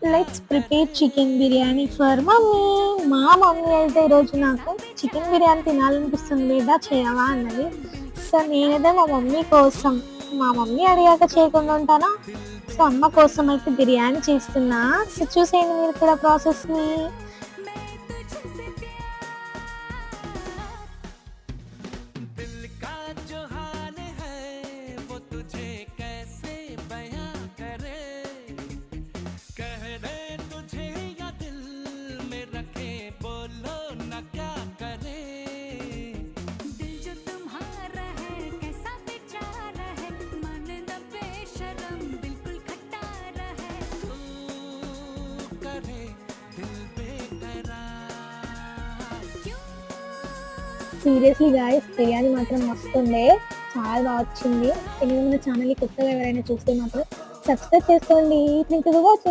Let's prepare chicken biryani for mummy. మా mummy అయితే ఈరోజు నాకు చికెన్ బిర్యానీ తినాలనిపిస్తుంది లేదా చేయవా అన్నది. సో నేనైతే మా మమ్మీ అడిగాక చేయకుండా ఉంటానా. సో అమ్మ కోసం అయితే బిర్యానీ చేస్తున్నా. సో చూసేయండి మీరు కూడా ప్రాసెస్ని. दिल का जो हाल है वो तुझे कैसे बयां करे, कह दे तुझे या दिल में रखे बोलो न क्या करे। दिल जो तुम्हारा है कैसा बेचारा है, मन न बेशरम बिल्कुल खटारा है। तू करे दिल बेकरार क्यों సీరియస్లీ గాయస్, బిర్యానీ మాత్రం మస్తుండే, చాలా బాగా వచ్చింది. మన ఛానల్ని కొత్తగా ఎవరైనా చూస్తే మాత్రం సబ్స్క్రైబ్ చేసుకోండి. Thank you for watching.